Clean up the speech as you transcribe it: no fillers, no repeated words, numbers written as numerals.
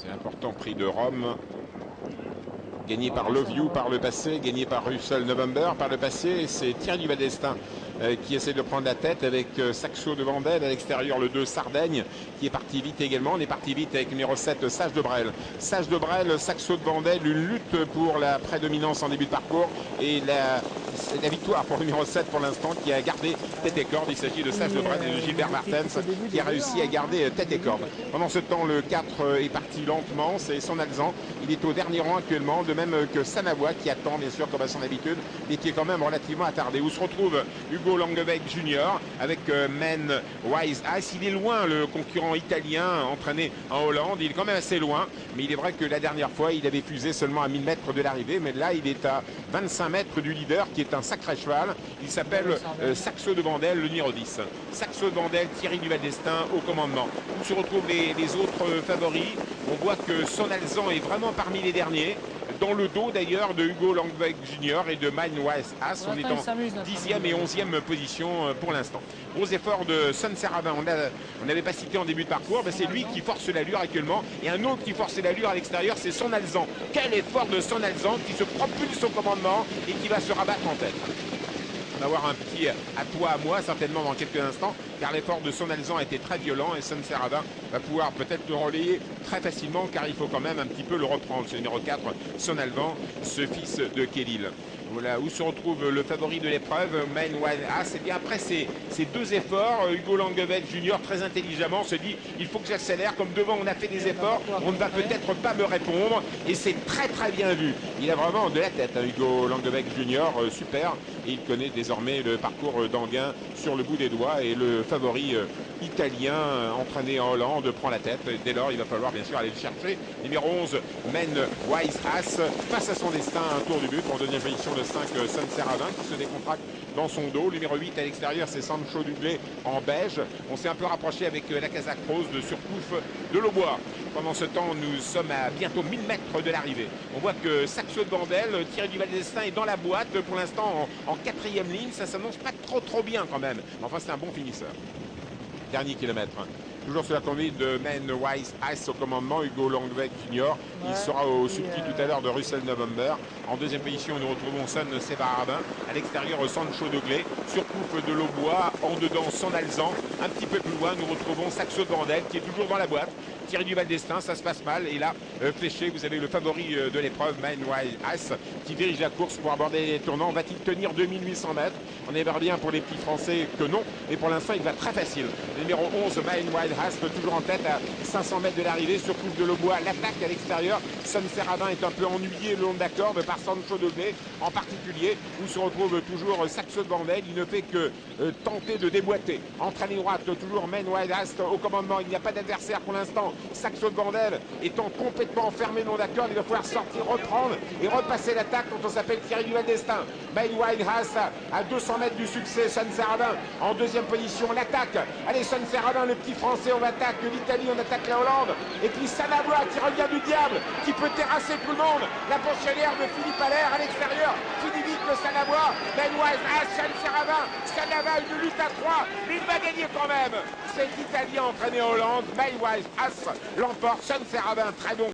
C'est important, prix de Rome. Gagné par Love You par le passé, gagné par Russell November par le passé. C'est Thierry Duval d'Estaing qui essaie de prendre la tête avec Saxo de Vandel. À l'extérieur, le 2 Sardaigne qui est parti vite également. On est parti vite avec numéro 7 Sage de Brel. Sage de Brel, Saxo de Vandel, une lutte pour la prédominance en début de parcours et la victoire pour le numéro 7 pour l'instant qui a gardé tête et corde. Il s'agit de Sage de Brel et de Gilbert Martens qui a réussi à garder tête et corde. Pendant ce temps, le 4 est parti lentement, c'est Son Alzan. Il est au dernier rang actuellement, de même que Sanavois qui attend bien sûr comme à son habitude, mais qui est quand même relativement attardé. Où se retrouve Hugo Langebeek Jr. avec Men Wise Ice. Il est loin, le concurrent italien entraîné en Hollande. Il est quand même assez loin, mais il est vrai que la dernière fois, il avait fusé seulement à 1000 mètres de l'arrivée, mais là, il est à 25 mètres du leader qui est un sacré cheval. Il s'appelle Saxo de Vandel, le numéro 10. Saxo de Vandel, Thierry Duval d'Estaing au commandement. Où se retrouvent les autres favoris. On voit que Son Alzan est vraiment parmi les derniers. Dans le dos d'ailleurs de Hugo Langebeek Jr. et de Mine Wise As. On est en 10e et 11e position pour l'instant. Gros effort de Son Serravin. On n'avait pas cité en début de parcours. C'est lui qui force l'allure actuellement. Et un autre qui force l'allure à l'extérieur, c'est Son Alzan. Quel effort de Son Alzan qui se propulse au commandement et qui va se rabattre en tête. On va avoir un petit à toi, à moi, certainement dans quelques instants, car l'effort de Son Alzan a été très violent et Son Serravin va pouvoir peut-être le relayer très facilement, car il faut quand même un petit peu le reprendre. C'est le numéro 4, Son Alzan, ce fils de Kélil. Voilà où se retrouve le favori de l'épreuve, Main Wild Ass. Et bien après ces deux efforts, Hugo Langebeek Jr. très intelligemment se dit il faut que j'accélère, comme devant on a fait des efforts, on ne va peut-être pas me répondre. Et c'est très très bien vu. Il a vraiment de la tête, hein, Hugo Langebeek Jr. Super. Et il connaît désormais le parcours d'Anguin sur le bout des doigts. Et le favori italien entraîné en Hollande prend la tête. Dès lors, il va falloir bien sûr aller le chercher. Numéro 11, Men Wise Ass, face à son destin, un tour du but. En deuxième position, le 5, Son Serravin qui se décontracte dans son dos. Numéro 8 à l'extérieur, c'est Sancho Duglé en beige. On s'est un peu rapproché avec la casaque rose de Surcouf de l'Aubois. Pendant ce temps, nous sommes à bientôt 1000 mètres de l'arrivée. On voit que Saxo de Vandel, Thierry Duval d'Estaing est dans la boîte pour l'instant en quatrième ligne. Ça s'annonce pas trop bien quand même. Mais enfin, c'est un bon finisseur. Dernier kilomètre. Toujours sur la conduite de Men Wise Ice au commandement, Hugo Langebeek Jr. Il sera au subtil tout à l'heure de Russell November. En deuxième position, nous retrouvons Son Serravin. À l'extérieur, Sancho Duglé. Surcouf de l'Aubois. En dedans, Son Alzan. Un petit peu plus loin, nous retrouvons Saxo de Vandel qui est toujours dans la boîte. Thierry Duval d'Estaing, ça se passe mal. Et là, fléché, vous avez le favori de l'épreuve, Men Wise Ice, qui dirige la course pour aborder les tournants. Va-t-il tenir 2800 mètres? On est bien pour les petits Français que non. Mais pour l'instant, il va très facile. Le numéro 11, Men Wise Ice, toujours en tête à 500 mètres de l'arrivée. Surcouf de l'Aubois, l'attaque à l'extérieur. Son Serravin est un peu ennuyé le long de la corde par Sancho Duglé en particulier, où se retrouve toujours Saxo de Vandel. Il ne fait que tenter de déboîter. Entre ligne droite, toujours Men Wise Ice au commandement. Il n'y a pas d'adversaire pour l'instant. Saxo de Vandel étant complètement enfermé le long de la corde, il va pouvoir sortir, reprendre et repasser l'attaque quand on s'appelle Thierry Duval d'Estaing. Men Wise Ice à 200 mètres du succès. Son Serravin en deuxième position. L'attaque. Allez, Son Serravin, le petit français, on attaque l'Italie, on attaque la Hollande. Et puis Sanavois qui revient du diable, qui peut terrasser tout le monde. La pensionnaire de Philippe Allaire à l'extérieur. Finit vite le Sanavois. Men Wise Ice, Son Serravin. Sanavois, une lutte à 3. Mais il va gagner quand même. Cet Italien entraîné en Hollande, Men Wise Ice l'emporte. Son Serravin, très bon.